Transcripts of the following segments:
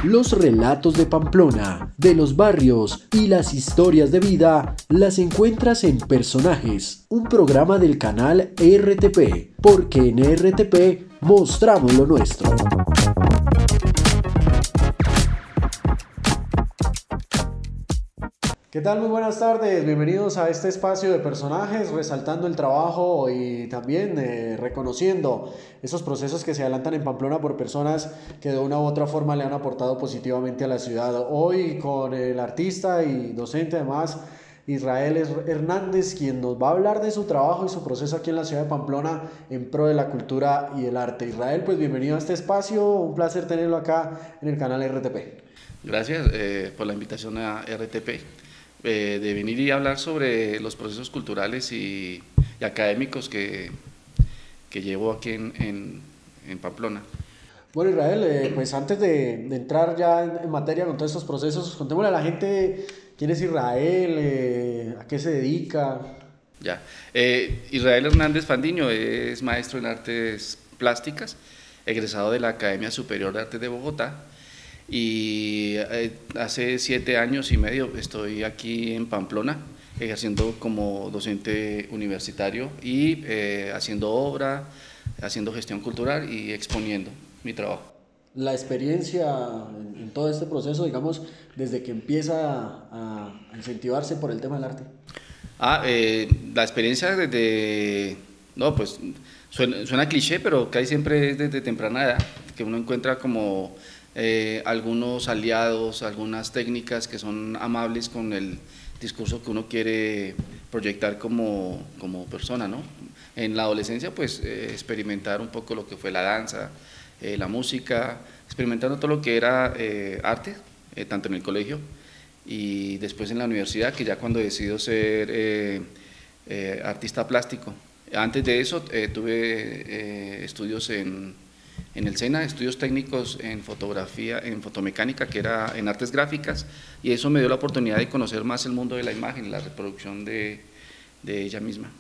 Los relatos de Pamplona, de los barrios y las historias de vida las encuentras en Personajes, un programa del canal RTP, porque en RTP mostramos lo nuestro. ¿Qué tal? Muy buenas tardes, bienvenidos a este espacio de Personajes, resaltando el trabajo y también reconociendo esos procesos que se adelantan en Pamplona por personas que de una u otra forma le han aportado positivamente a la ciudad. Hoy con el artista y docente además, Israel Hernández, quien nos va a hablar de su trabajo y su proceso aquí en la ciudad de Pamplona en pro de la cultura y el arte. Israel, pues bienvenido a este espacio, un placer tenerlo acá en el canal RTP. Gracias por la invitación a RTP. De venir y hablar sobre los procesos culturales y académicos que llevo aquí en Pamplona. Bueno, Israel, pues antes de entrar ya en materia con todos estos procesos, contémosle a la gente quién es Israel, a qué se dedica. Ya. Israel Hernández Fandiño es maestro en artes plásticas, egresado de la Academia Superior de Artes de Bogotá. Y hace 7 años y medio estoy aquí en Pamplona ejerciendo como docente universitario y haciendo obra, haciendo gestión cultural y exponiendo mi trabajo. La experiencia en todo este proceso, digamos, desde que empieza a incentivarse por el tema del arte. La experiencia desde, no, pues suena cliché, pero casi siempre es desde temprana edad, que uno encuentra como algunos aliados, algunas técnicas que son amables con el discurso que uno quiere proyectar como persona, ¿no? En la adolescencia, pues experimentar un poco lo que fue la danza, la música, experimentando todo lo que era arte, tanto en el colegio y después en la universidad, que ya cuando decido ser artista plástico. Antes de eso tuve estudios en el SENA, estudios técnicos en fotografía, en fotomecánica, que era en artes gráficas, y eso me dio la oportunidad de conocer más el mundo de la imagen, la reproducción de ella misma.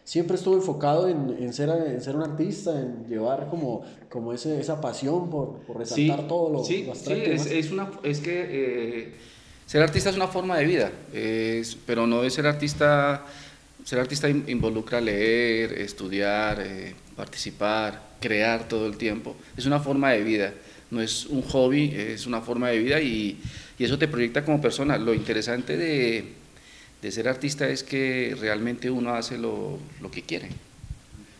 Siempre estuve enfocado en ser un artista, en llevar como esa pasión por resaltar todo lo abstracto. Ser artista es una forma de vida, pero no es ser artista. Ser artista involucra leer, estudiar, participar, crear todo el tiempo. Es una forma de vida, no es un hobby, es una forma de vida y eso te proyecta como persona. Lo interesante de ser artista es que realmente uno hace lo que quiere,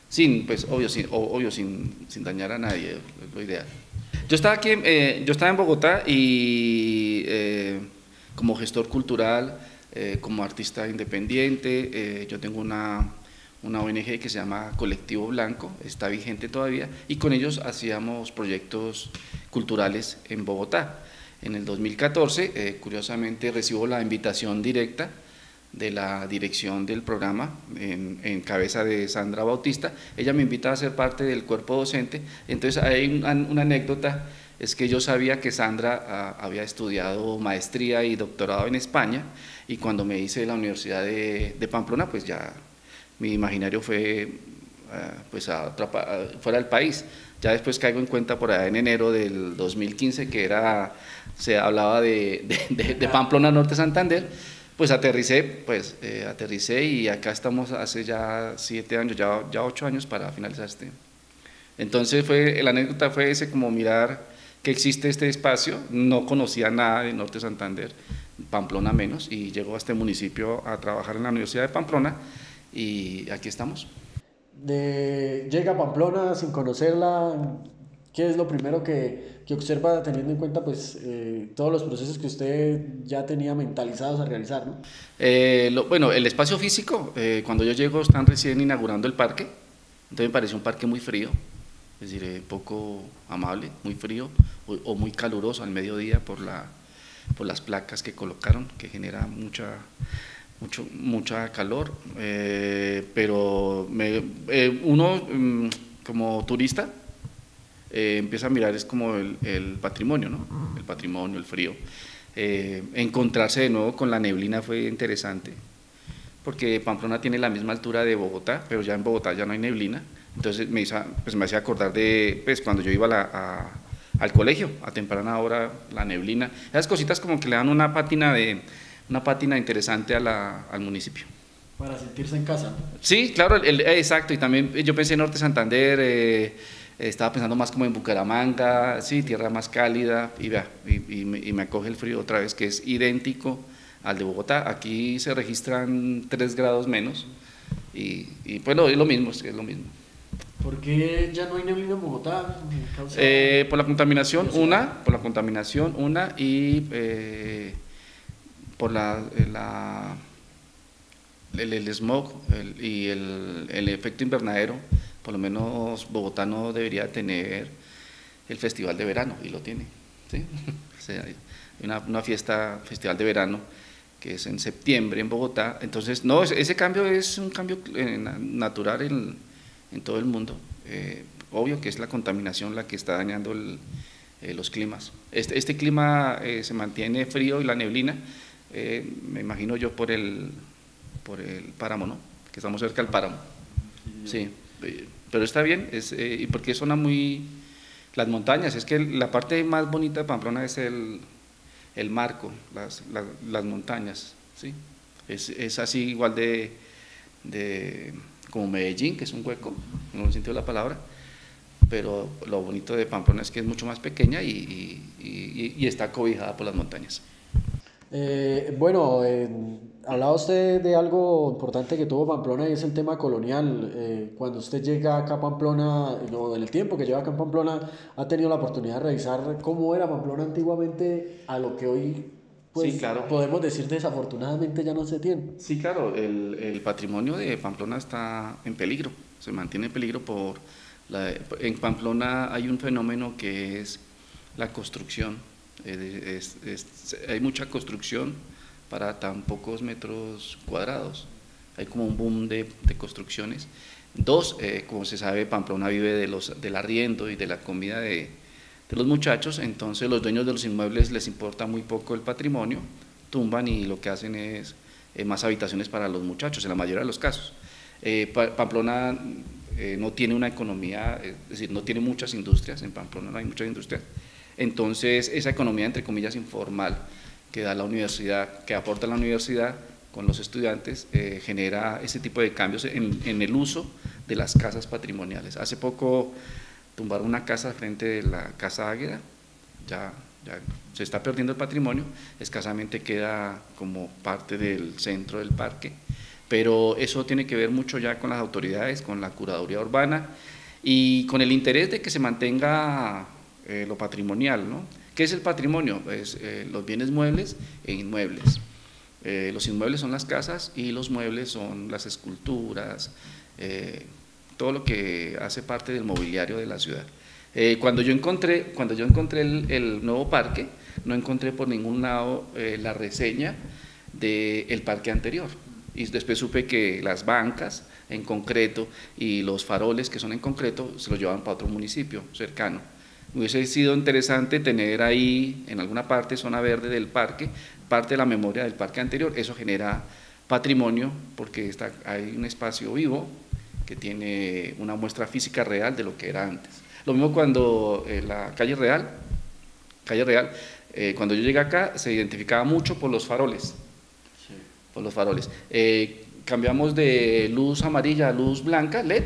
sin dañar a nadie, es lo ideal. Yo estaba en Bogotá y como gestor cultural, como artista independiente, yo tengo una ONG que se llama Colectivo Blanco, está vigente todavía, y con ellos hacíamos proyectos culturales en Bogotá. En el 2014, curiosamente, recibo la invitación directa de la dirección del programa, en cabeza de Sandra Bautista. Ella me invita a ser parte del cuerpo docente. Entonces hay una anécdota, es que yo sabía que Sandra había estudiado maestría y doctorado en España, y cuando me hice la Universidad de Pamplona, pues ya mi imaginario fue pues fuera del país. Ya después caigo en cuenta por allá en enero del 2015 que se hablaba de Pamplona Norte Santander. Pues aterricé y acá estamos hace ya 7 años, ya 8 años para finalizar este. Entonces la anécdota fue ese, como mirar que existe este espacio. No conocía nada de Norte Santander, Pamplona menos, y llego a este municipio a trabajar en la Universidad de Pamplona y aquí estamos. Llega a Pamplona sin conocerla, ¿qué es lo primero que observa teniendo en cuenta pues todos los procesos que usted ya tenía mentalizados a realizar, ¿no? Bueno, el espacio físico, cuando yo llego están recién inaugurando el parque, entonces me pareció un parque muy frío, es decir, poco amable, muy frío o muy caluroso al mediodía por las placas que colocaron, que genera mucha calor, pero uno como turista empieza a mirar, es como el patrimonio, ¿no? El patrimonio, el frío. Encontrarse de nuevo con la neblina fue interesante, porque Pamplona tiene la misma altura de Bogotá, pero ya en Bogotá ya no hay neblina, Entonces pues me hacía acordar de pues, cuando yo iba al colegio, a temprana hora, la neblina, esas cositas como que le dan una pátina interesante al municipio. Para sentirse en casa. Sí, claro, exacto, y también yo pensé en Norte Santander, estaba pensando más como en Bucaramanga, sí, tierra más cálida, y vea, y me acoge el frío otra vez, que es idéntico al de Bogotá. Aquí se registran 3 grados menos, y pues es lo mismo, es lo mismo. ¿Por qué ya no hay neblina en Bogotá? Por la contaminación, una, y por el smog y el efecto invernadero. Por lo menos Bogotá no debería tener el festival de verano, y lo tiene, ¿sí? O sea, hay una festival de verano que es en septiembre en Bogotá. Entonces, no, ese cambio es un cambio natural en todo el mundo. Obvio que es la contaminación la que está dañando los climas. Este clima se mantiene frío, y la neblina, me imagino yo por el páramo, ¿no? Que estamos cerca del páramo. Sí, pero está bien, y porque zona las montañas, es que la parte más bonita de Pamplona es el marco, las montañas, ¿sí? Es así igual como Medellín, que es un hueco, en el sentido de la palabra, pero lo bonito de Pamplona es que es mucho más pequeña y está cobijada por las montañas. Bueno, hablaba usted de algo importante que tuvo Pamplona, y es el tema colonial. Cuando usted llega acá a Pamplona, no, en el tiempo que lleva acá en Pamplona, ha tenido la oportunidad de revisar cómo era Pamplona antiguamente a lo que hoy, pues, Sí, claro. podemos decir desafortunadamente ya no se tiene. Sí, claro, el patrimonio de Pamplona está en peligro, se mantiene en peligro en Pamplona hay un fenómeno que es la construcción. Hay mucha construcción para tan pocos metros cuadrados. Hay como un boom de construcciones. Dos, como se sabe, Pamplona vive del arriendo y de la comida de los muchachos. Entonces los dueños de los inmuebles les importa muy poco el patrimonio, tumban, y lo que hacen es más habitaciones para los muchachos, en la mayoría de los casos. Pamplona no tiene una economía, es decir, no tiene muchas industrias. En Pamplona no hay muchas industrias. Entonces, esa economía, entre comillas, informal que da la universidad, que aporta la universidad con los estudiantes, genera ese tipo de cambios en el uso de las casas patrimoniales. Hace poco tumbaron una casa frente de la Casa Águeda, ya se está perdiendo el patrimonio, escasamente queda como parte del centro del parque, pero eso tiene que ver mucho ya con las autoridades, con la curaduría urbana y con el interés de que se mantenga lo patrimonial, ¿no? ¿Qué es el patrimonio? Pues los bienes muebles e inmuebles. Los inmuebles son las casas y los muebles son las esculturas, todo lo que hace parte del mobiliario de la ciudad. Cuando yo encontré el nuevo parque, no encontré por ningún lado la reseña del parque anterior. Y después supe que las bancas en concreto y los faroles que son en concreto se los llevaban para otro municipio cercano. Hubiese sido interesante tener ahí en alguna parte, zona verde del parque, parte de la memoria del parque anterior. Eso genera patrimonio porque hay un espacio vivo que tiene una muestra física real de lo que era antes. Lo mismo cuando la calle Real, cuando yo llegué acá se identificaba mucho por los faroles. Sí. Por los faroles. Cambiamos de luz amarilla a luz blanca, LED,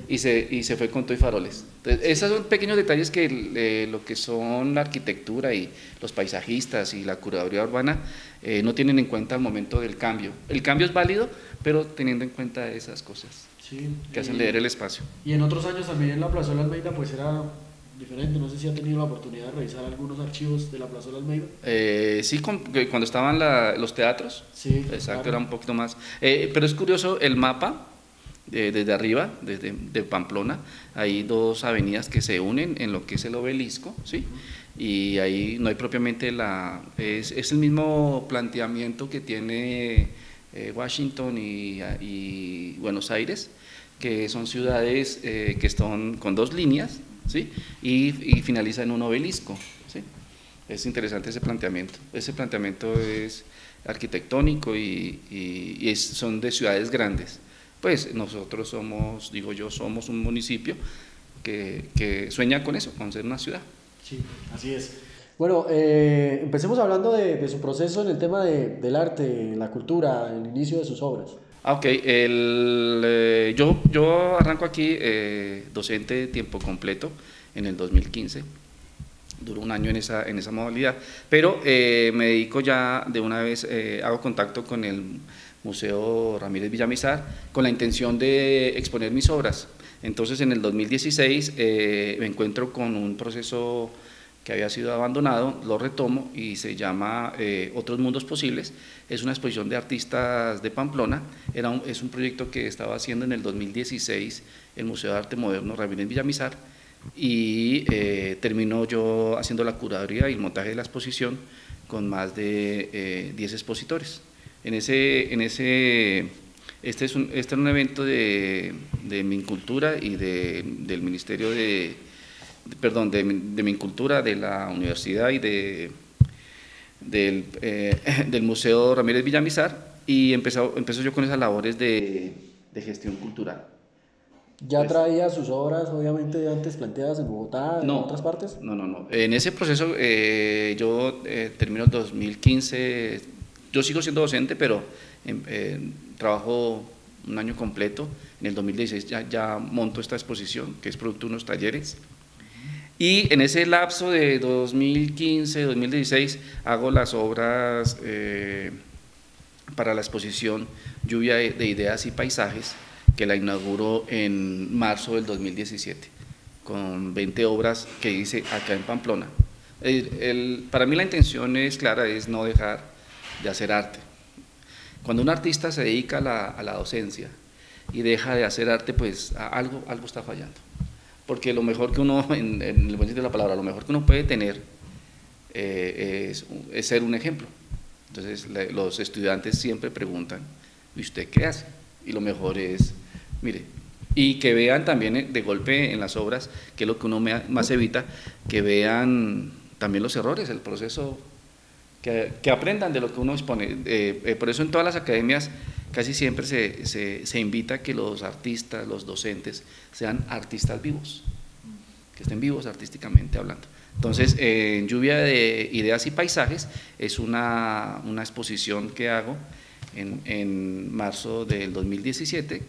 y se fue con todo y faroles. Entonces, esos son pequeños detalles que lo que son la arquitectura y los paisajistas y la curaduría urbana no tienen en cuenta al momento del cambio. El cambio es válido, pero teniendo en cuenta esas cosas, sí, que hacen leer el espacio. Y en otros años también en la Plazuela Almeida pues era diferente. No sé si ha tenido la oportunidad de revisar algunos archivos de la Plazuela Almeida. Sí, cuando estaban los teatros, sí, exacto, claro. Era un poquito más. Pero es curioso el mapa, desde arriba, de Pamplona, hay dos avenidas que se unen en lo que es el obelisco, ¿sí? Y ahí no hay propiamente es el mismo planteamiento que tiene Washington y Buenos Aires, que son ciudades que están con dos líneas, ¿sí? Y finaliza en un obelisco, ¿sí? Es interesante ese planteamiento. Ese planteamiento es arquitectónico y son de ciudades grandes. pues nosotros somos, digo yo, somos un municipio que sueña con eso, con ser una ciudad. Sí, así es. Bueno, empecemos hablando de su proceso en el tema del arte, la cultura, el inicio de sus obras. Ok, yo arranco aquí docente de tiempo completo en el 2015, duró un año en esa modalidad, pero me dedico ya de una vez, hago contacto con el Museo Ramírez Villamizar con la intención de exponer mis obras. Entonces en el 2016 me encuentro con un proceso que había sido abandonado, lo retomo y se llama Otros Mundos Posibles. Es una exposición de artistas de Pamplona, es un proyecto que estaba haciendo en el 2016 el Museo de Arte Moderno Ramírez Villamizar, y terminó yo haciendo la curaduría y el montaje de la exposición con más de 10 expositores. Este es un evento de Mincultura y del Ministerio de Mincultura, de la universidad y del Museo Ramírez Villamizar, y empezó yo con esas labores de gestión cultural. ¿Ya Pues, traía sus obras, obviamente, antes planteadas en Bogotá, en otras no, partes? no. En ese proceso yo termino el 2015, yo sigo siendo docente, pero trabajo un año completo. En el 2016 ya monto esta exposición, que es producto de unos talleres. Y en ese lapso de 2015, 2016, hago las obras para la exposición Lluvia de Ideas y Paisajes, que la inauguró en marzo del 2017, con 20 obras que hice acá en Pamplona. Para mí la intención es clara, es no dejar de hacer arte. Cuando un artista se dedica a la docencia y deja de hacer arte, pues algo está fallando. Porque lo mejor que uno, en el buen sentido de la palabra, lo mejor que uno puede tener es ser un ejemplo. Entonces los estudiantes siempre preguntan, ¿y usted qué hace? Y lo mejor es, mire, y que vean también de golpe en las obras, que es lo que uno más evita, que vean también los errores, el proceso, que aprendan de lo que uno expone. Por eso en todas las academias casi siempre se invita a que los artistas, los docentes, sean artistas vivos, que estén vivos artísticamente hablando. Entonces, en Lluvia de Ideas y Paisajes es una exposición que hago en marzo del 2017,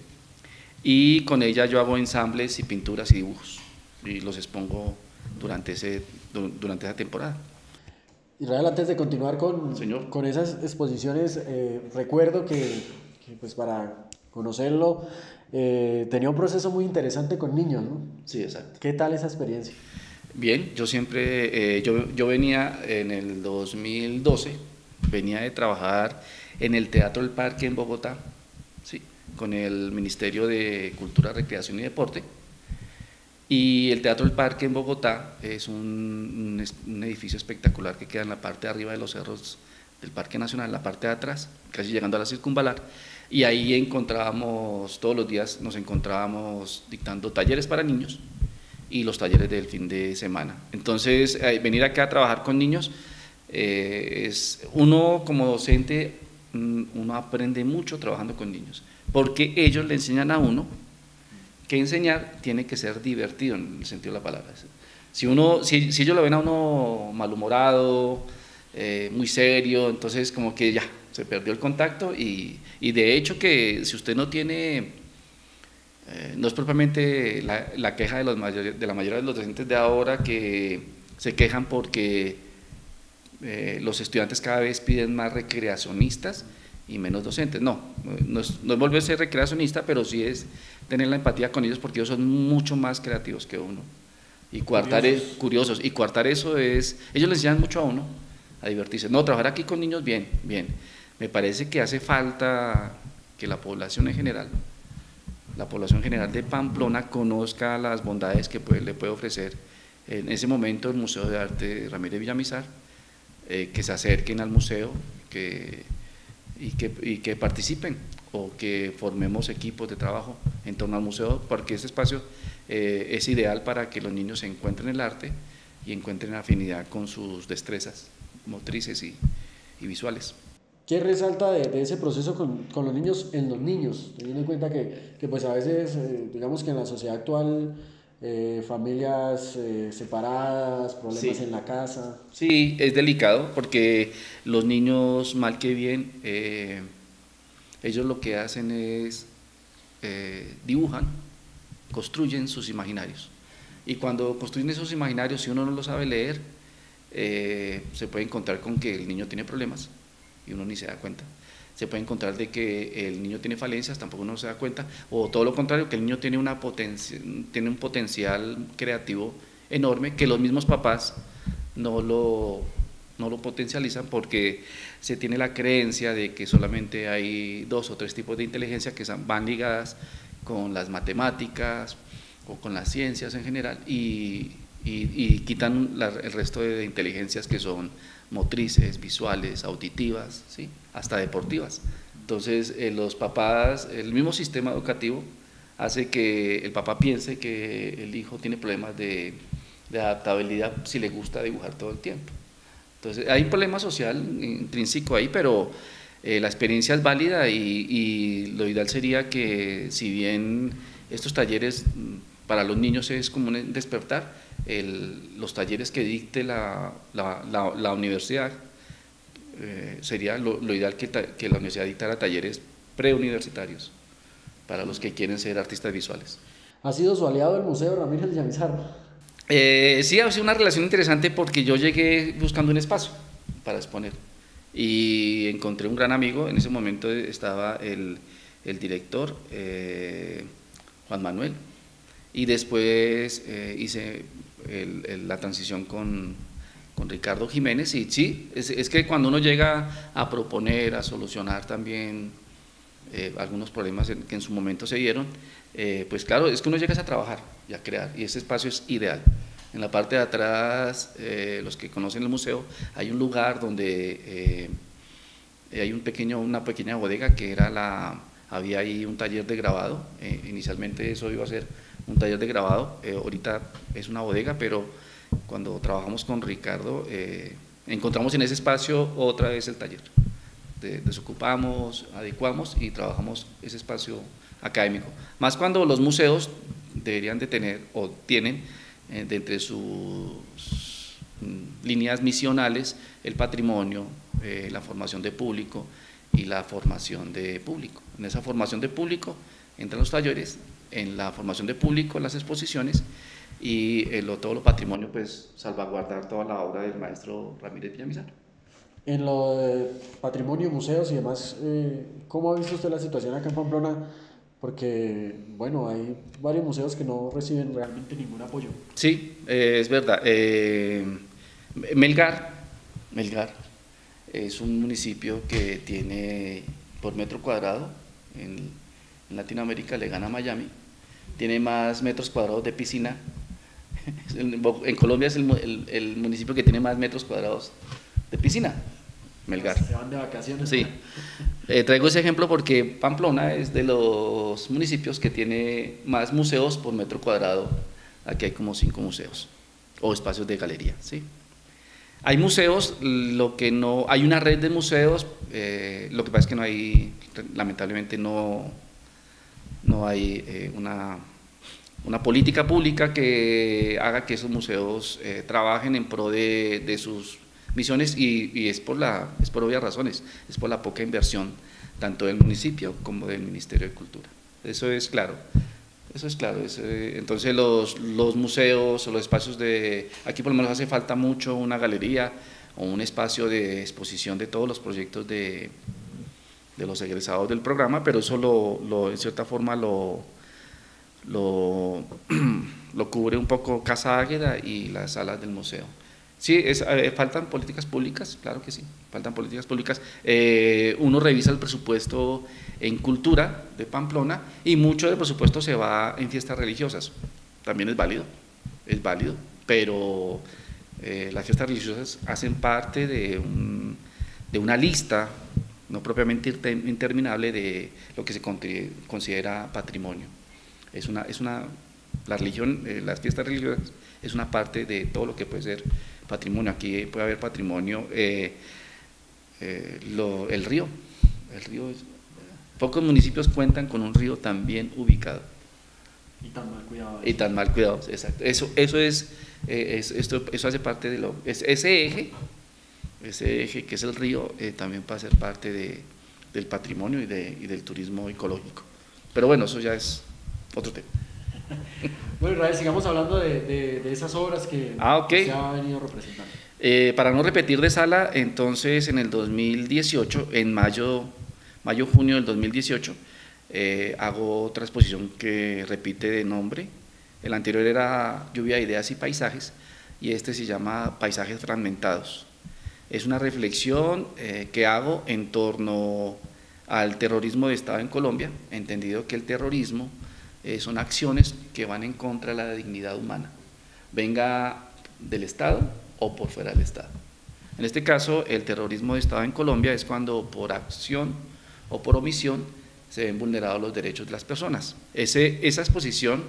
y con ella yo hago ensambles y pinturas y dibujos, y los expongo durante esa temporada. Israel, antes de continuar Señor. con esas exposiciones, recuerdo que, pues para conocerlo, tenía un proceso muy interesante con niños, ¿no? Sí, exacto. ¿Qué tal esa experiencia? Bien, yo siempre, yo venía en el 2012, venía de trabajar en el Teatro del Parque en Bogotá, sí, con el Ministerio de Cultura, Recreación y Deporte. Y el Teatro del Parque en Bogotá es un edificio espectacular que queda en la parte de arriba de los cerros del Parque Nacional, en la parte de atrás, casi llegando a la Circunvalar, y ahí encontrábamos, todos los días nos encontrábamos dictando talleres para niños y los talleres del fin de semana. Entonces, venir acá a trabajar con niños, uno como docente, uno aprende mucho trabajando con niños, porque ellos le enseñan a uno que enseñar tiene que ser divertido en el sentido de la palabra. Si ellos lo ven a uno malhumorado, muy serio, entonces como que ya, se perdió el contacto, y de hecho que si usted no tiene, no es propiamente la queja de la mayoría de los docentes de ahora, que se quejan porque los estudiantes cada vez piden más recreacionistas y menos docentes. No es volverse recreacionista, pero sí es tener la empatía con ellos, porque ellos son mucho más creativos que uno, y curiosos, y coartar eso ellos les enseñan mucho a uno a divertirse. No, trabajar aquí con niños, bien, me parece que hace falta que la población en general de Pamplona conozca las bondades que le puede ofrecer en ese momento el Museo de Arte Ramírez Villamizar, que se acerquen al museo, y que participen, o que formemos equipos de trabajo en torno al museo, porque ese espacio es ideal para que los niños encuentren el arte y encuentren afinidad con sus destrezas motrices y visuales. ¿Qué resalta de ese proceso con los niños en los niños? Teniendo en cuenta que pues a veces, digamos que en la sociedad actual, familias separadas, problemas Sí. en la casa. Sí, es delicado porque los niños, mal que bien, ellos lo que hacen es dibujan, construyen sus imaginarios. Y cuando construyen esos imaginarios, si uno no lo sabe leer, se puede encontrar con que el niño tiene problemas y uno ni se da cuenta. Se puede encontrar de que el niño tiene falencias, tampoco uno se da cuenta, o todo lo contrario, que el niño tiene, tiene un potencial creativo enorme que los mismos papás no lo, no lo potencializan porque se tiene la creencia de que solamente hay dos o tres tipos de inteligencia que van ligadas con las matemáticas o con las ciencias en general y quitan el resto de inteligencias que son motrices, visuales, auditivas, ¿sí? Hasta deportivas. Entonces los papás, el mismo sistema educativo hace que el papá piense que el hijo tiene problemas de adaptabilidad si le gusta dibujar todo el tiempo. Entonces hay un problema social intrínseco ahí, pero la experiencia es válida y lo ideal sería que si bien estos talleres para los niños es como un despertar, los talleres que dicte la universidad, sería lo ideal que la universidad dictara talleres preuniversitarios para los que quieren ser artistas visuales. ¿Ha sido su aliado el Museo Ramírez Villamizar? Sí, ha sido una relación interesante porque yo llegué buscando un espacio para exponer y encontré un gran amigo. En ese momento estaba el director, Juan Manuel, y después hice la transición con Ricardo Jiménez. Y sí, es que cuando uno llega a proponer, a solucionar también algunos problemas que en su momento se dieron, pues claro, es que uno llega a trabajar y a crear, y ese espacio es ideal. En la parte de atrás, los que conocen el museo, hay un lugar donde hay una pequeña bodega que era había ahí un taller de grabado. Inicialmente eso iba a ser un taller de grabado, ahorita es una bodega, pero cuando trabajamos con Ricardo, encontramos en ese espacio otra vez el taller. Desocupamos, adecuamos y trabajamos ese espacio académico. Más cuando los museos deberían de tener o tienen de entre sus líneas misionales el patrimonio, la formación de público y la formación de público. En esa formación de público entran los talleres, en la formación de público las exposiciones y todo lo patrimonio, pues salvaguardar toda la obra del maestro Ramírez Villamizar. En lo de patrimonio, museos y demás, ¿cómo ha visto usted la situación acá en Pamplona? Porque, bueno, hay varios museos que no reciben realmente ningún apoyo. Sí, es verdad. Melgar es un municipio que tiene por metro cuadrado, en Latinoamérica le gana a Miami, tiene más metros cuadrados de piscina. En Colombia es el municipio que tiene más metros cuadrados de piscina. Melgar. Se van de vacaciones. Sí. Traigo ese ejemplo porque Pamplona es de los municipios que tiene más museos por metro cuadrado. Aquí hay como 5 museos o espacios de galería, ¿sí? Hay museos, hay una red de museos, lo que pasa es que no hay, lamentablemente no hay una política pública que haga que esos museos trabajen en pro de sus misiones y es por obvias razones, es por la poca inversión tanto del municipio como del Ministerio de Cultura. Eso es claro. Entonces los museos o los espacios aquí por lo menos hace falta mucho una galería o un espacio de exposición de todos los proyectos de los egresados del programa, pero eso en cierta forma lo cubre un poco Casa Águeda y las salas del museo. Sí, faltan políticas públicas, claro que sí, faltan políticas públicas. Uno revisa el presupuesto en cultura de Pamplona y mucho del presupuesto se va en fiestas religiosas. También es válido, pero las fiestas religiosas hacen parte de una lista, no propiamente interminable, de lo que se considera patrimonio. La religión, las fiestas religiosas es una parte de todo lo que puede ser patrimonio. Aquí puede haber patrimonio el río. Pocos municipios cuentan con un río tan bien ubicado. Y tan mal cuidado. Y tan mal cuidado, exacto. Eso hace parte de ese eje que es el río, también va a ser parte del patrimonio y del turismo ecológico. Pero bueno, eso ya es otro tema. Bueno, Israel, sigamos hablando de esas obras que se ha venido representando. Para no repetir de sala, entonces en el 2018, en junio del 2018, hago otra exposición que repite de nombre. El anterior era Lluvia de Ideas y Paisajes, y este se llama Paisajes Fragmentados. Es una reflexión que hago en torno al terrorismo de Estado en Colombia, entendido que el terrorismo son acciones que van en contra de la dignidad humana, venga del Estado o por fuera del Estado. En este caso, el terrorismo de Estado en Colombia es cuando por acción o por omisión se ven vulnerados los derechos de las personas. Esa exposición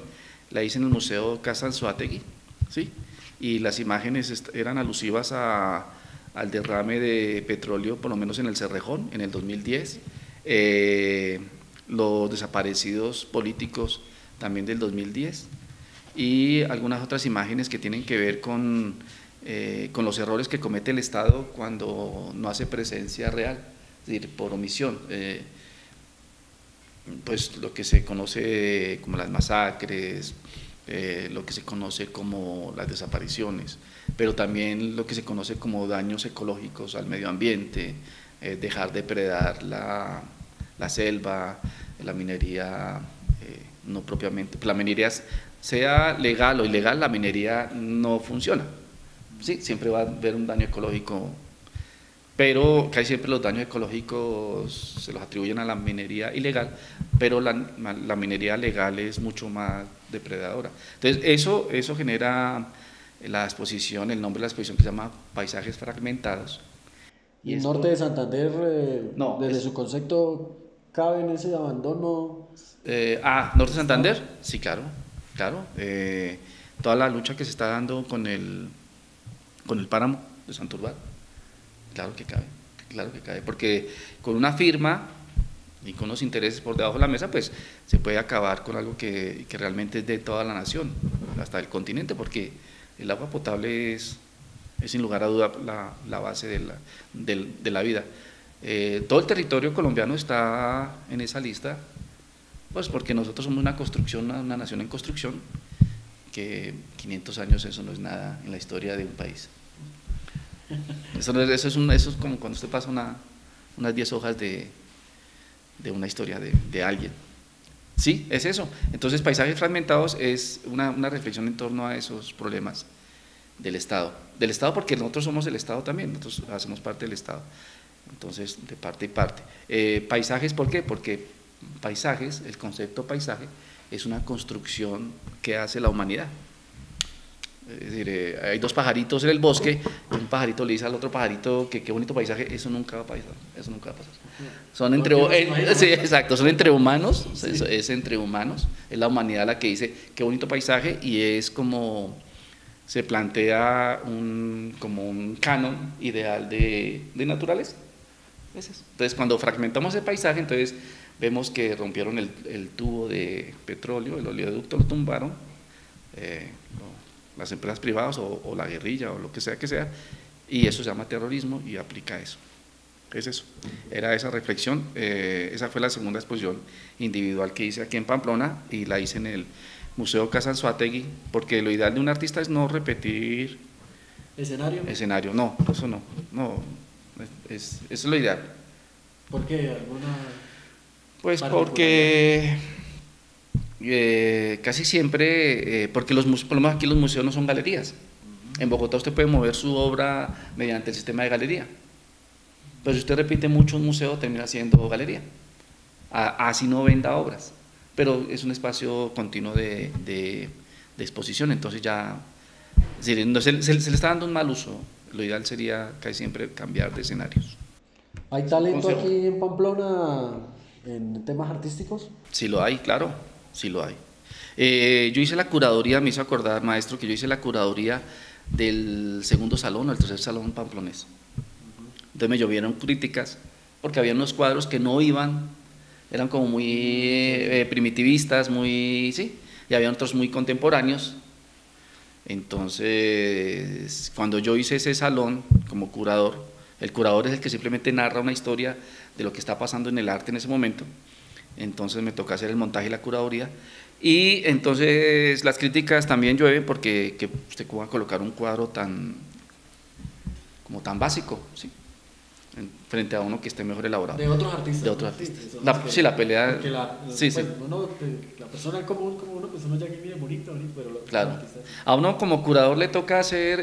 la hice en el Museo Casa Anzoátegui, ¿sí? Y las imágenes eran alusivas al derrame de petróleo, por lo menos en el Cerrejón, en el 2010, los desaparecidos políticos también del 2010, y algunas otras imágenes que tienen que ver con los errores que comete el Estado cuando no hace presencia real, es decir, por omisión. Pues lo que se conoce como las masacres, lo que se conoce como las desapariciones, pero también lo que se conoce como daños ecológicos al medio ambiente, dejar depredar la selva, la minería, no propiamente, la minería, sea legal o ilegal, la minería no funciona. Sí, siempre va a haber un daño ecológico, pero casi siempre los daños ecológicos se los atribuyen a la minería ilegal, pero la minería legal es mucho más depredadora. Entonces eso genera la exposición, el nombre de la exposición, que se llama Paisajes Fragmentados. ¿Y el norte de Santander, desde su concepto, cabe en ese abandono? ¿Norte de Santander? Sí, claro. Toda la lucha que se está dando con el páramo de Santurbán, claro que cabe, porque con una firma y con los intereses por debajo de la mesa, pues se puede acabar con algo que realmente es de toda la nación, hasta el continente, porque el agua potable es sin lugar a duda la base de la vida. Todo el territorio colombiano está en esa lista, pues porque nosotros somos una nación en construcción, que 500 años eso no es nada en la historia de un país. Eso es como cuando usted pasa unas 10 hojas de una historia de alguien. Sí, es eso. Entonces, Paisajes Fragmentados es una reflexión en torno a esos problemas del Estado. Del Estado, porque nosotros somos el Estado también, nosotros hacemos parte del Estado. Entonces, de parte y parte. Paisajes, ¿por qué? Porque paisajes, el concepto paisaje, es una construcción que hace la humanidad. Es decir, hay dos pajaritos en el bosque, y un pajarito le dice al otro pajarito que qué bonito paisaje, eso nunca va a pasar, Son entre humanos, es entre humanos, es la humanidad la que dice qué bonito paisaje, y es como se plantea como un canon ideal de naturaleza. Entonces, cuando fragmentamos el paisaje, entonces vemos que rompieron el tubo de petróleo, el oleoducto lo tumbaron, las empresas privadas o la guerrilla o lo que sea, y eso se llama terrorismo y aplica eso. Es eso, era esa reflexión. Esa fue la segunda exposición individual que hice aquí en Pamplona, y la hice en el Museo Casa Anzoátegui, porque lo ideal de un artista es no repetir escenario, no, eso es lo ideal. ¿Por qué? Pues porque casi siempre, porque por lo menos aquí los museos no son galerías. En Bogotá usted puede mover su obra mediante el sistema de galería, pero si usted repite mucho un museo, termina siendo galería, así no venda obras, pero es un espacio continuo de exposición. Entonces ya, es decir, se le está dando un mal uso. Lo ideal sería casi siempre cambiar de escenarios. ¿Hay talento aquí en Pamplona en temas artísticos? Sí lo hay, claro, sí lo hay. Yo hice la curaduría, me hizo acordar, maestro, que yo hice la curaduría del segundo salón o el tercer salón pamplonés. Entonces me llovieron críticas porque había unos cuadros que no iban, eran como muy primitivistas, muy, sí, y había otros muy contemporáneos. Entonces, cuando yo hice ese salón como curador, el curador es el que simplemente narra una historia de lo que está pasando en el arte en ese momento, entonces me toca hacer el montaje y la curaduría, y entonces las críticas también llueven porque que usted va a colocar un cuadro como tan básico, ¿sí? Frente a uno que esté mejor elaborado. De otros artistas. De otros artistas. Sí, la pelea. Sí, sí. La persona común como uno, pues uno ya que mire bonito, pero los claro. artistas. A uno como curador le toca hacer,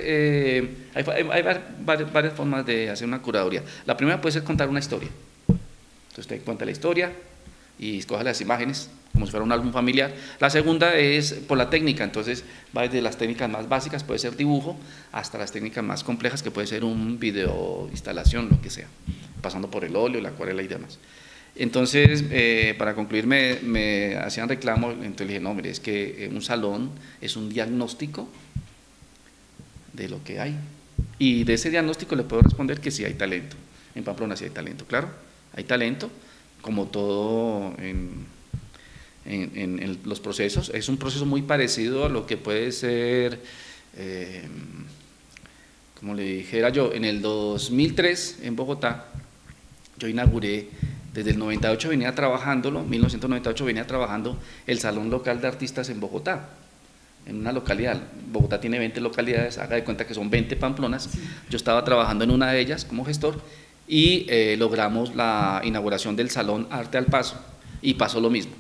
hay varias formas de hacer una curaduría. La primera puede ser contar una historia. Entonces usted cuenta la historia y escoge las imágenes como si fuera un álbum familiar. La segunda es por la técnica, entonces va desde las técnicas más básicas, puede ser dibujo, hasta las técnicas más complejas, que puede ser un video instalación, lo que sea, pasando por el óleo, la acuarela y demás. Entonces, para concluir, me hacían reclamo, entonces dije, no, mire, es que un salón es un diagnóstico de lo que hay, y de ese diagnóstico le puedo responder que sí hay talento. En Pamplona sí hay talento, claro, hay talento, como todo en los procesos. Es un proceso muy parecido a lo que puede ser, como le dijera yo, en el 2003 en Bogotá, yo inauguré, desde el 98 venía trabajándolo, 1998 venía trabajando el Salón Local de Artistas en Bogotá, en una localidad. Bogotá tiene 20 localidades, haga de cuenta que son 20 Pamplonas. Yo estaba trabajando en una de ellas como gestor y logramos la inauguración del Salón Arte al Paso, y pasó lo mismo.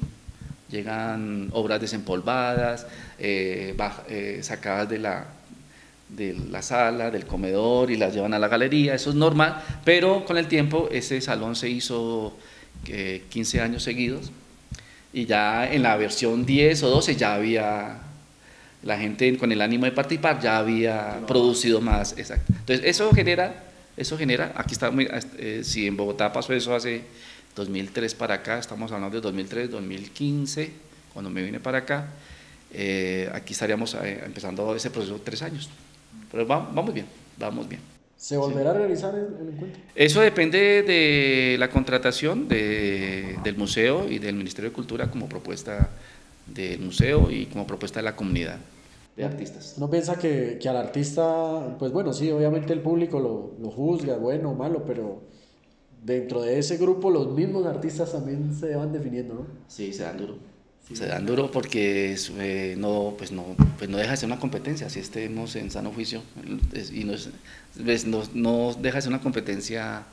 Llegan obras desempolvadas, sacadas de la sala, del comedor, y las llevan a la galería. Eso es normal, pero con el tiempo ese salón se hizo 15 años seguidos, y ya en la versión 10 o 12 ya había, la gente con el ánimo de participar ya había producido más. Exacto. Entonces eso genera, aquí está, si en Bogotá pasó eso hace 2003 para acá, estamos hablando de 2003, 2015, cuando me vine para acá, aquí estaríamos empezando ese proceso 3 años, pero vamos bien. ¿Se volverá a realizar el encuentro? Eso depende de la contratación del museo y del Ministerio de Cultura, como propuesta del museo y como propuesta de la comunidad de artistas. ¿No piensa que al artista, pues bueno, sí, obviamente el público lo juzga, bueno o malo, pero dentro de ese grupo los mismos artistas también se van definiendo, ¿no? Sí, se dan duro. Se dan duro porque no deja de ser una competencia, si estemos en sano juicio, y no deja de ser una competencia.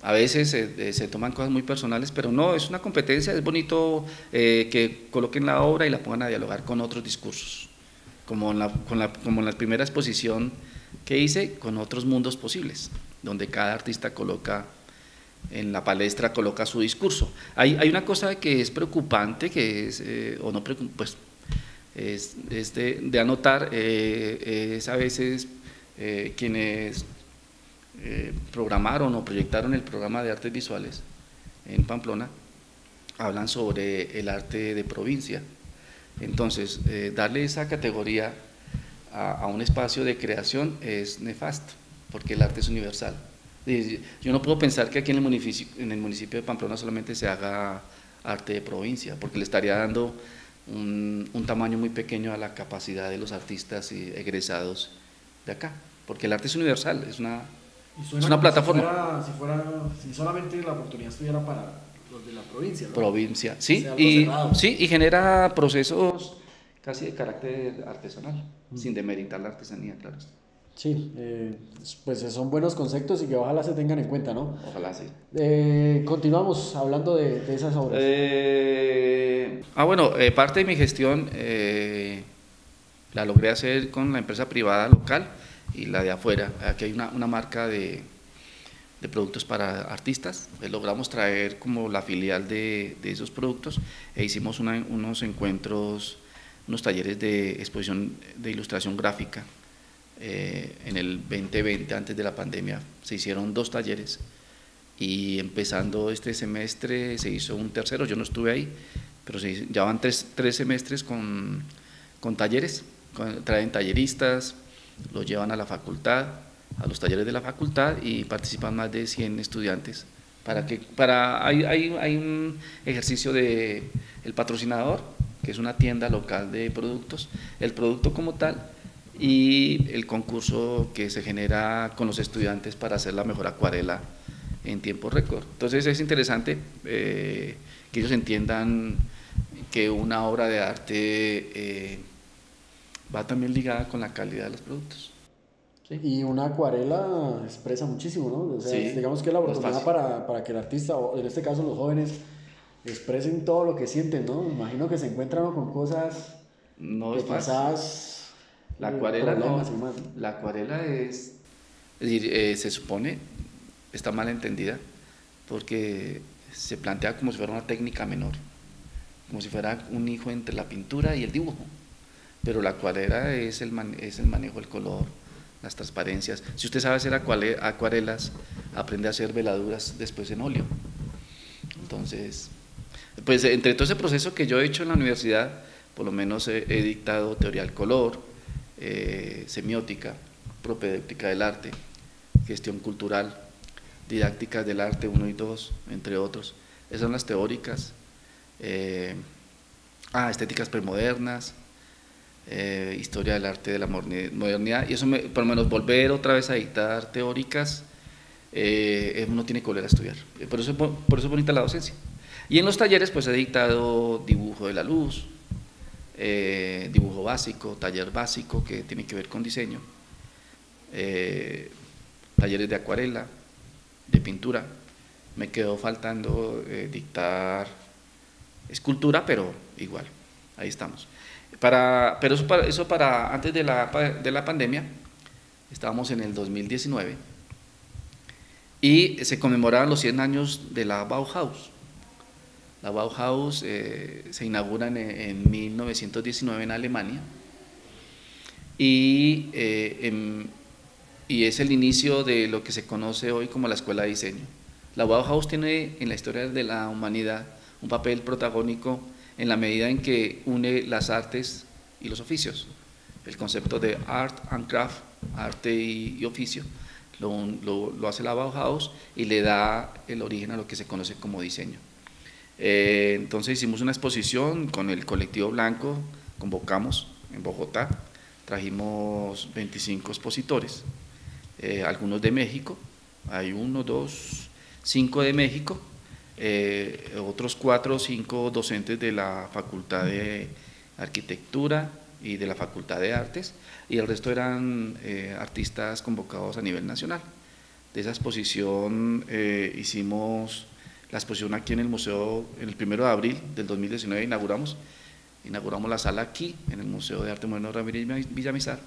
A veces se toman cosas muy personales, pero no, es una competencia. Es bonito que coloquen la obra y la pongan a dialogar con otros discursos, como en la primera exposición que hice, con otros mundos posibles, donde cada artista coloca en la palestra, coloca su discurso. Hay una cosa que es preocupante, que es, o no pues, es de anotar, es a veces quienes programaron o proyectaron el programa de artes visuales en Pamplona, hablan sobre el arte de provincia. Entonces, darle esa categoría a un espacio de creación es nefasto, porque el arte es universal. Yo no puedo pensar que aquí en el municipio de Pamplona solamente se haga arte de provincia, porque le estaría dando un tamaño muy pequeño a la capacidad de los artistas y egresados de acá, porque el arte es universal, es una plataforma. Si solamente la oportunidad estuviera para los de la provincia, ¿no? Provincia, sí, y genera procesos casi de carácter artesanal, sin demeritar la artesanía, claro. Sí, pues son buenos conceptos y que ojalá se tengan en cuenta, ¿no? Ojalá sí. Continuamos hablando de esas obras. Bueno, parte de mi gestión la logré hacer con la empresa privada local y la de afuera. Aquí hay una marca de productos para artistas. Logramos traer como la filial de esos productos e hicimos unos encuentros, unos talleres de exposición de ilustración gráfica. En el 2020, antes de la pandemia, se hicieron 2 talleres, y empezando este semestre se hizo un tercero. Yo no estuve ahí, pero ya van 3 semestres con talleres. Traen talleristas, los llevan a la facultad a los talleres de la facultad y participan más de 100 estudiantes. Hay un ejercicio de el patrocinador, que es una tienda local de productos, el producto como tal, y el concurso que se genera con los estudiantes para hacer la mejor acuarela en tiempo récord. Entonces es interesante que ellos entiendan que una obra de arte va también ligada con la calidad de los productos. Sí. Y una acuarela expresa muchísimo, ¿no? O sea, Sí, digamos que es la no es oportunidad fácil. para que el artista, o en este caso los jóvenes, expresen todo lo que sienten, ¿no? Me imagino que se encuentran con cosas No que es fácil. quizás La acuarela problemas no, y más. la acuarela es decir, se supone, está mal entendida, porque se plantea como si fuera una técnica menor, como si fuera un hijo entre la pintura y el dibujo, pero la acuarela es es el manejo del color, las transparencias. Si usted sabe hacer acuarelas, aprende a hacer veladuras después en óleo. Entonces, pues entre todo ese proceso que yo he hecho en la universidad, por lo menos he dictado teoría del color, semiótica, propedéutica del arte, gestión cultural, didácticas del arte 1 y 2, entre otros. Esas son las teóricas. Estéticas premodernas, historia del arte de la modernidad, y eso por lo menos volver otra vez a dictar teóricas, uno tiene que volver a estudiar. Por eso es bonita la docencia. Y en los talleres pues he dictado dibujo de la luz, dibujo básico, taller básico que tiene que ver con diseño, talleres de acuarela, de pintura. Me quedó faltando dictar escultura, pero igual, ahí estamos. Pero eso para antes de la pandemia, estábamos en el 2019 y se conmemoraban los 100 años de la Bauhaus. La Bauhaus se inaugura en 1919 en Alemania y es el inicio de lo que se conoce hoy como la Escuela de Diseño. La Bauhaus tiene en la historia de la humanidad un papel protagónico en la medida en que une las artes y los oficios. El concepto de art and craft, arte y oficio, lo hace la Bauhaus y le da el origen a lo que se conoce como diseño. Entonces hicimos una exposición con el colectivo Blanco, convocamos en Bogotá, trajimos 25 expositores, algunos de México, hay 1, 2, 5 de México, otros 4 o 5 docentes de la Facultad de Arquitectura y de la Facultad de Artes, y el resto eran artistas convocados a nivel nacional. De esa exposición hicimos la exposición aquí en el museo, el 1 de abril del 2019 inauguramos la sala aquí en el Museo de Arte Moderno Ramírez Villamizar.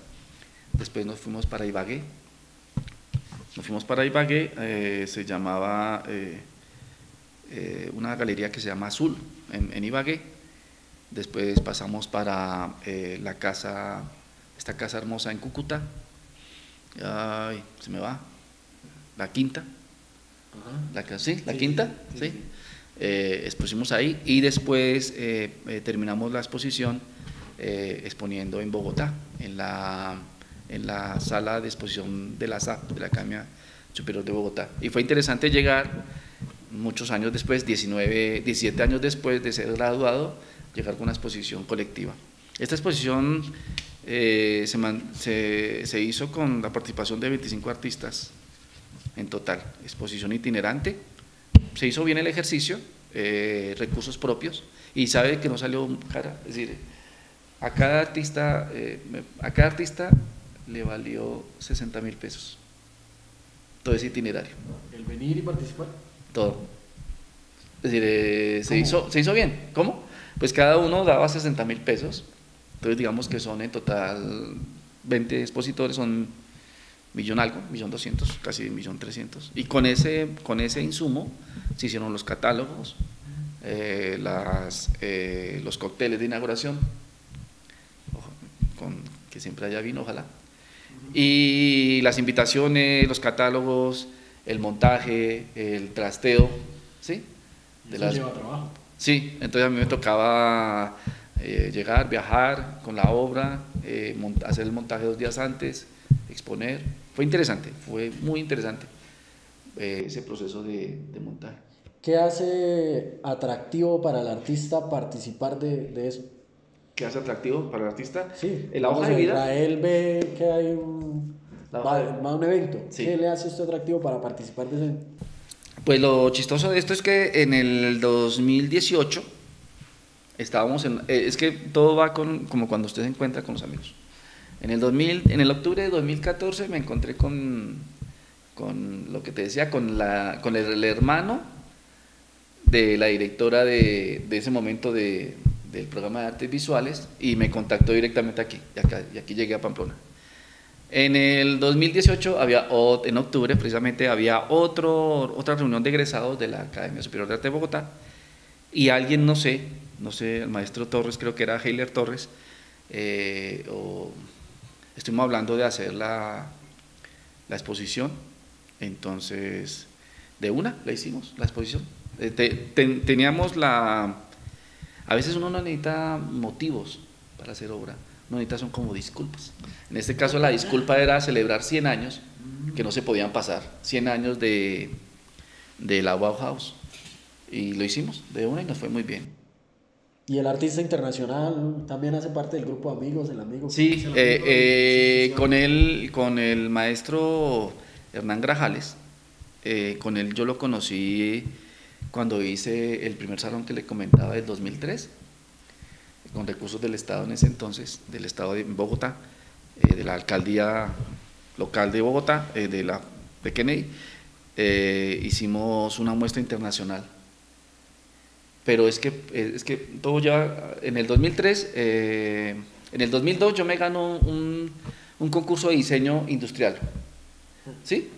Después nos fuimos para Ibagué, se llamaba una galería que se llama Azul en Ibagué. Después pasamos para esta casa hermosa en Cúcuta, se me va, la Quinta. La Quinta, sí. Expusimos ahí y después terminamos la exposición exponiendo en Bogotá, en la sala de exposición de la SAP, de la Academia Superior de Bogotá. Y fue interesante llegar muchos años después, 17 años después de ser graduado, llegar con una exposición colectiva. Esta exposición se hizo con la participación de 25 artistas en total, exposición itinerante, se hizo bien el ejercicio, recursos propios, y sabe que no salió cara, es decir, a cada artista le valió 60.000 pesos, todo ese itinerario. ¿El venir y participar? Todo. Es decir, se hizo bien. ¿Cómo? Pues cada uno daba 60.000 pesos, entonces digamos que son en total 20 expositores, son millón algo, 1.200.000, casi 1.300.000, y con ese insumo se hicieron los catálogos, los cócteles de inauguración, que siempre haya vino, ojalá, y las invitaciones, los catálogos, el montaje, el trasteo, ¿sí? Eso lleva trabajo. Sí, entonces a mí me tocaba llegar, viajar con la obra, hacer el montaje 2 días antes, exponer. Fue interesante, fue muy interesante ese proceso de montaje. ¿Qué hace atractivo para el artista participar de eso? ¿Qué hace atractivo para el artista? Sí, La hoja de vida. Israel ve que hay va a un evento. Sí. ¿Qué le hace a usted atractivo para participar de ese evento? Pues lo chistoso de esto es que en el 2018 estábamos es que todo va como cuando usted se encuentra con los amigos. En el octubre de 2014 me encontré con lo que te decía, con el hermano de la directora de ese momento del programa de artes visuales, y me contactó directamente aquí, y aquí llegué a Pamplona. En el 2018, en octubre precisamente, había otra reunión de egresados de la Academia Superior de Arte de Bogotá, y alguien, no sé, el maestro Torres, creo que era Heiler Torres, estuvimos hablando de hacer la exposición, entonces de una la hicimos, la exposición. Teníamos a veces uno no necesita motivos para hacer obra, uno necesita son como disculpas. En este caso la disculpa era celebrar 100 años, que no se podían pasar, 100 años de la Bauhaus, y lo hicimos de una y nos fue muy bien. ¿Y el artista internacional también hace parte del grupo de amigos, el amigo? Sí, con el maestro Hernán Grajales, con él yo lo conocí cuando hice el primer salón que le comentaba del 2003, con recursos del Estado en ese entonces, del Estado de Bogotá, de la alcaldía local de Bogotá, de Kennedy, hicimos una muestra internacional. Pero es que todo ya, en el 2003, en el 2002 yo me gano un concurso de diseño industrial, ¿sí?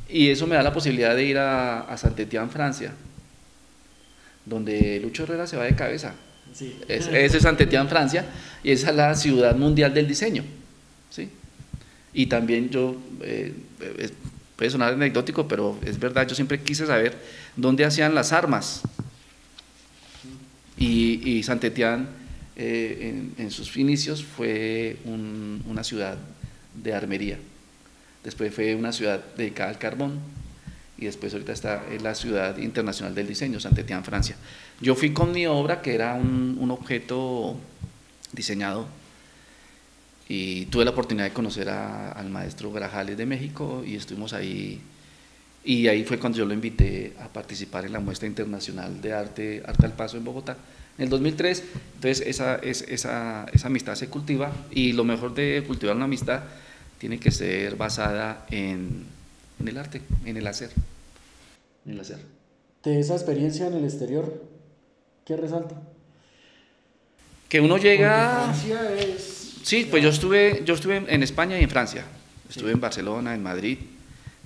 Y eso me da la posibilidad de ir a Saint-Étienne, Francia, donde Lucho Herrera se va de cabeza. Sí. Ese es Saint-Étienne, Francia, y esa es la ciudad mundial del diseño, ¿sí? Y también yo, puede sonar anecdótico, pero es verdad, yo siempre quise saber dónde hacían las armas. Y Saint-Étienne, en sus inicios, fue una ciudad de armería. Después fue una ciudad dedicada al carbón, y después ahorita está en la ciudad internacional del diseño, Saint-Étienne, Francia. Yo fui con mi obra, que era un objeto diseñado, y tuve la oportunidad de conocer al maestro Grajales de México, y estuvimos ahí, y ahí fue cuando yo lo invité a participar en la muestra internacional de arte al Paso en Bogotá, en el 2003. Entonces esa amistad se cultiva, y lo mejor de cultivar una amistad tiene que ser basada en el arte, en el hacer. De esa experiencia en el exterior, ¿qué resalta? Que uno llega... Francia es... Sí, pues yo estuve en España y en Francia. Estuve en Barcelona, en Madrid,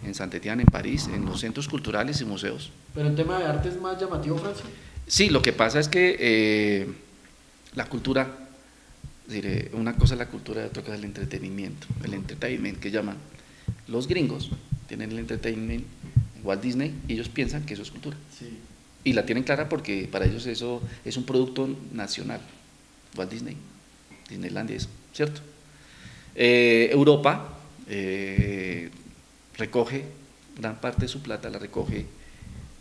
en Saint-Étienne, en París, en los centros culturales y museos. Pero en tema de arte es más llamativo Francia. Sí, lo que pasa es que la cultura, es decir, una cosa es la cultura y otra cosa es el entretenimiento. El entertainment que llaman los gringos, tienen el entertainment en Walt Disney, y ellos piensan que eso es cultura. Sí. Y la tienen clara porque para ellos eso es un producto nacional. Walt Disney, Disneylandia, eso, ¿cierto? Europa recoge gran parte de su plata, la recoge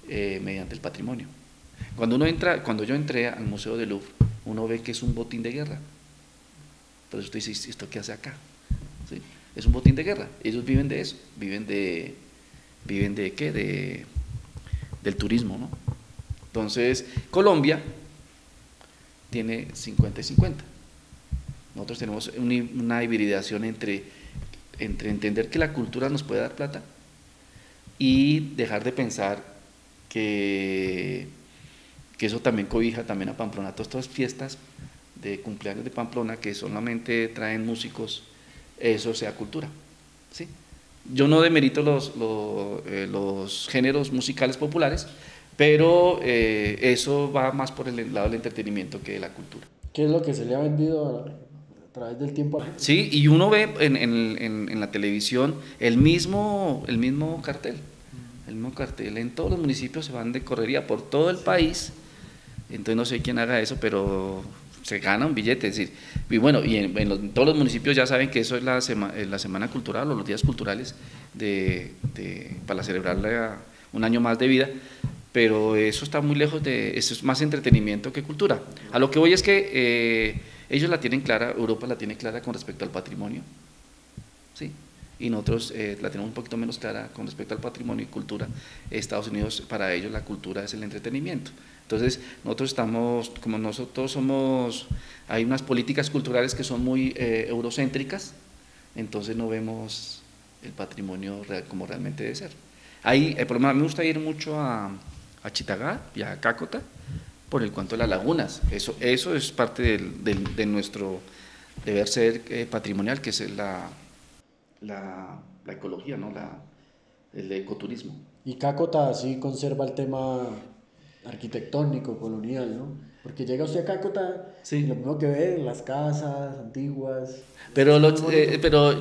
mediante el patrimonio. Cuando yo entré al Museo del Louvre, uno ve que es un botín de guerra. Pero usted dice, ¿esto qué hace acá? ¿Sí? Es un botín de guerra. Ellos viven de eso, viven de ¿qué? Del turismo, ¿no? Entonces, Colombia tiene 50 y 50. Nosotros tenemos una hibridación entre entender que la cultura nos puede dar plata y dejar de pensar que eso también cobija también a Pamplona. Todas estas fiestas de cumpleaños de Pamplona que solamente traen músicos, eso sea cultura, ¿sí? Yo no demerito los géneros musicales populares, pero eso va más por el lado del entretenimiento que de la cultura. ¿Qué es lo que se le ha vendido a través del tiempo? Sí, y uno ve en la televisión el mismo cartel. El mismo cartel, en todos los municipios se van de correría por todo el país. Entonces no sé quién haga eso, pero se gana un billete, es decir, y bueno, y en todos los municipios ya saben que eso es la semana cultural o los días culturales para celebrar un año más de vida, pero eso está muy lejos eso es más entretenimiento que cultura. A lo que voy es que ellos la tienen clara, Europa la tiene clara con respecto al patrimonio, ¿sí? Y nosotros la tenemos un poquito menos clara con respecto al patrimonio y cultura. Estados Unidos, para ellos la cultura es el entretenimiento. Entonces, hay unas políticas culturales que son muy eurocéntricas, entonces no vemos el patrimonio real como realmente debe ser. Por lo menos a mí me gusta ir mucho a Chitagá y a Cácota por el cuento de las lagunas. Eso es parte de nuestro deber ser patrimonial, que es la ecología, ¿no? El ecoturismo. Y Cácota sí conserva el tema arquitectónico, colonial, ¿no? Porque llega usted a Cácota y Sí. lo primero que ve, las casas antiguas. Pero, Muy bonito. pero a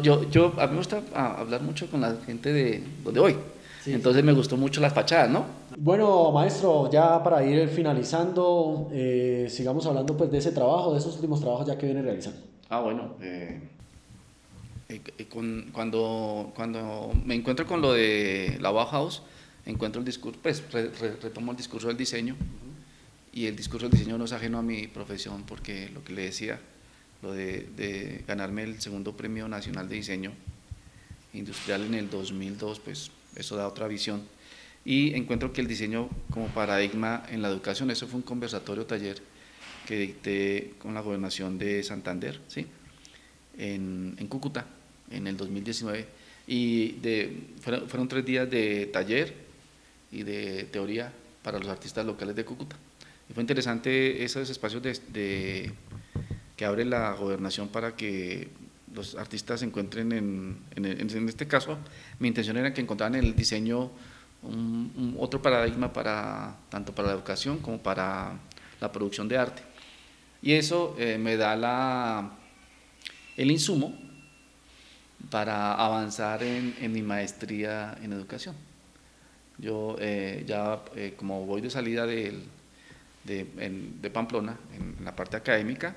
mí me gusta hablar mucho con la gente de donde voy. Sí, Entonces sí. me gustó mucho las fachadas, ¿no? Bueno, maestro, ya para ir finalizando, sigamos hablando pues de ese trabajo, de esos últimos trabajos ya que viene realizando. Bueno, cuando me encuentro con lo de la Bauhaus, encuentro el discurso, pues retomo el discurso del diseño, y el discurso del diseño no es ajeno a mi profesión, porque lo que le decía, lo de ganarme el segundo Premio Nacional de Diseño Industrial en el 2002, pues eso da otra visión. Y encuentro que el diseño como paradigma en la educación, eso fue un conversatorio taller que dicté con la gobernación de Santander, ¿sí? En Cúcuta, en el 2019, y fueron 3 días de taller y de teoría para los artistas locales de Cúcuta. Y fue interesante esos espacios que abre la gobernación para que los artistas se encuentren en este caso, mi intención era que encontraran en el diseño otro paradigma tanto para la educación como para la producción de arte. Y eso me da el insumo para avanzar en mi maestría en educación. Yo como voy de salida de Pamplona, en la parte académica,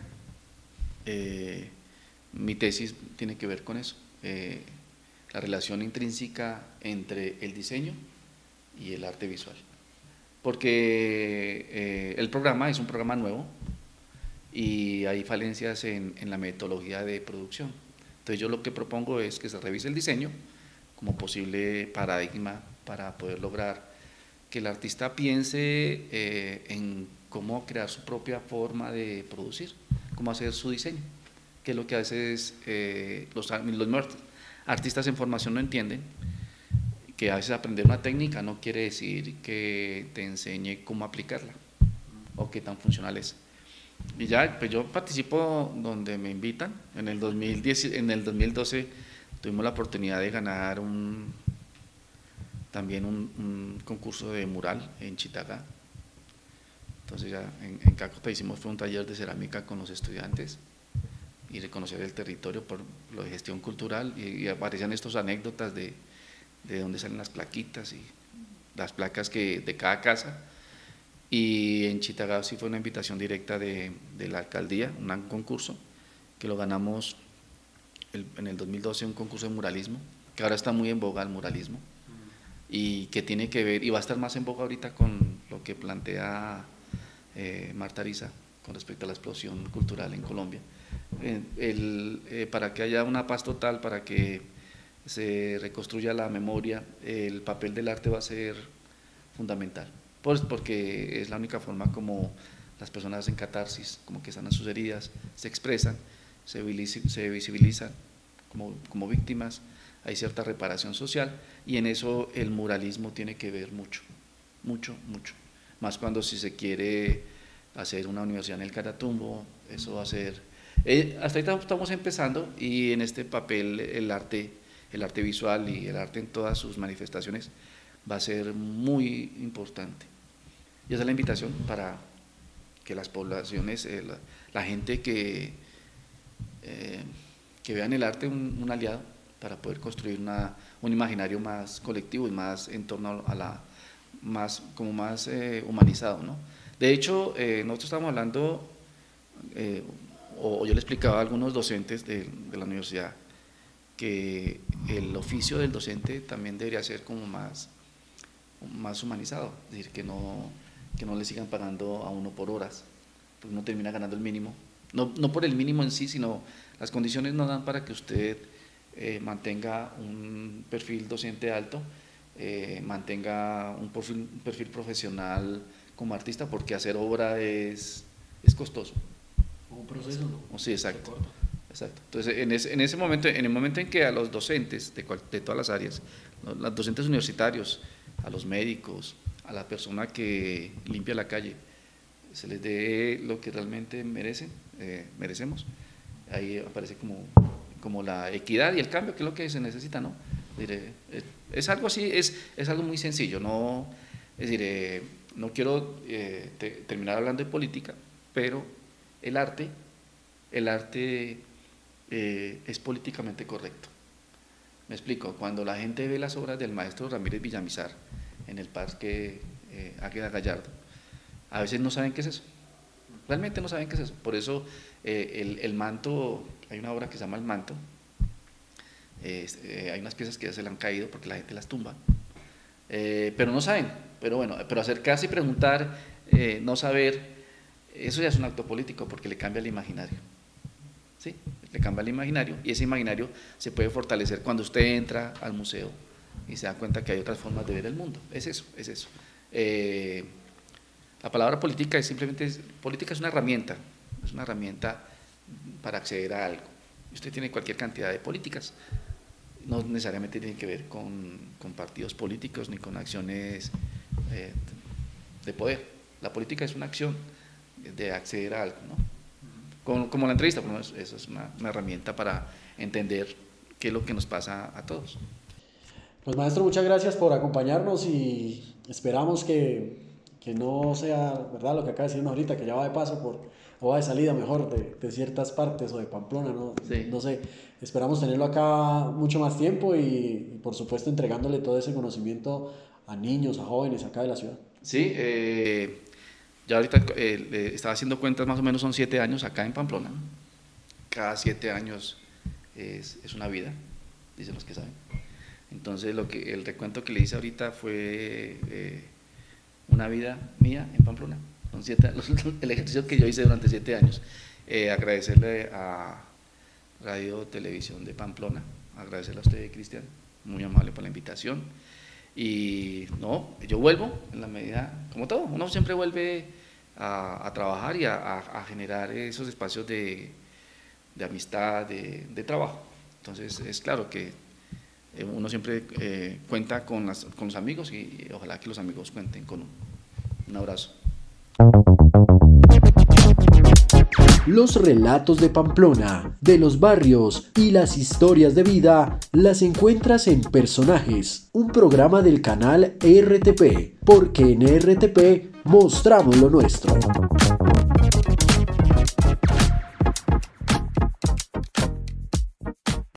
mi tesis tiene que ver con eso, la relación intrínseca entre el diseño y el arte visual. Porque el programa es un programa nuevo y hay falencias en la metodología de producción. Entonces yo lo que propongo es que se revise el diseño como posible paradigma para poder lograr que el artista piense en cómo crear su propia forma de producir, cómo hacer su diseño, que es lo que a veces los artistas en formación no entienden, que a veces aprender una técnica no quiere decir que te enseñe cómo aplicarla o qué tan funcional es. Y ya, pues yo participo donde me invitan. En el 2012 tuvimos la oportunidad de ganar también un concurso de mural en Chitagá. Entonces ya en Cácota fue un taller de cerámica con los estudiantes y reconocer el territorio por lo de gestión cultural, y aparecían estas anécdotas de dónde salen las plaquitas y las placas de cada casa. Y en Chitagá sí fue una invitación directa de la alcaldía, un concurso que lo ganamos en el 2012, un concurso de muralismo, que ahora está muy en boga el muralismo, y que tiene que ver, y va a estar más en boga ahorita con lo que plantea Marta Ariza con respecto a la explosión cultural en Colombia. Para que haya una paz total, para que se reconstruya la memoria, el papel del arte va a ser fundamental, pues porque es la única forma como las personas hacen catarsis, como que sanan sus heridas, se expresan, se visibilizan como víctimas, hay cierta reparación social, y en eso el muralismo tiene que ver mucho, mucho, mucho, más cuando si se quiere hacer una universidad en el Catatumbo, eso va a ser, hasta ahorita estamos empezando, y en este papel el arte visual y el arte en todas sus manifestaciones va a ser muy importante. Y esa es la invitación para que las poblaciones, la gente que vean el arte un aliado para poder construir un imaginario más colectivo y más en torno a más humanizado, ¿no? De hecho, nosotros estamos hablando o yo le explicaba a algunos docentes de la universidad que el oficio del docente también debería ser como más humanizado, es decir, que no le sigan pagando a uno por horas, porque uno termina ganando el mínimo, no por el mínimo en sí, sino las condiciones no dan para que usted mantenga un perfil docente alto, mantenga un perfil profesional como artista, porque hacer obra es costoso. Un proceso, ¿no? Sí, exacto. Exacto. Entonces, en el momento en que a los docentes de todas las áreas, los docentes universitarios, a los médicos, a la persona que limpia la calle, se les dé lo que realmente merecemos, ahí aparece como la equidad y el cambio, que es lo que se necesita, ¿no? Es algo así, es algo muy sencillo, ¿no? Es decir, no quiero terminar hablando de política, pero el arte es políticamente correcto. Me explico, cuando la gente ve las obras del maestro Ramírez Villamizar en el Parque Águeda Gallardo, a veces no saben qué es eso, realmente no saben qué es eso. Por eso el manto, hay una obra que se llama El Manto, hay unas piezas que ya se le han caído porque la gente las tumba, pero no saben, pero acercarse y preguntar, no saber, eso ya es un acto político porque le cambia el imaginario. ¿Sí? Le cambia el imaginario, y ese imaginario se puede fortalecer cuando usted entra al museo y se da cuenta que hay otras formas de ver el mundo. Es eso. La palabra política política es una herramienta para acceder a algo. Usted tiene cualquier cantidad de políticas, no necesariamente tiene que ver con partidos políticos ni con acciones de poder. La política es una acción de acceder a algo, ¿no? Como la entrevista, bueno, eso es una herramienta para entender qué es lo que nos pasa a todos. Pues maestro, muchas gracias por acompañarnos y esperamos que no sea verdad lo que acaba de decirnos ahorita, que ya va de paso o va de salida mejor de ciertas partes o de Pamplona, ¿no? Sí. No sé, esperamos tenerlo acá mucho más tiempo y por supuesto entregándole todo ese conocimiento a niños, a jóvenes acá de la ciudad. Sí, ya ahorita estaba haciendo cuentas, más o menos son 7 años acá en Pamplona. Cada 7 años es una vida, dicen los que saben. Entonces el recuento que le hice ahorita fue una vida mía en Pamplona. Son el ejercicio que yo hice durante 7 años. Agradecerle a Radio Televisión de Pamplona, agradecerle a usted, Cristian, muy amable por la invitación. Y no, yo vuelvo en la medida, como todo, uno siempre vuelve a trabajar y a generar esos espacios de amistad, de trabajo. Entonces es claro que uno siempre cuenta con los amigos y ojalá que los amigos cuenten con uno. Un abrazo. Los relatos de Pamplona, de los barrios y las historias de vida las encuentras en Personajes, un programa del canal RTP, porque en RTP mostramos lo nuestro.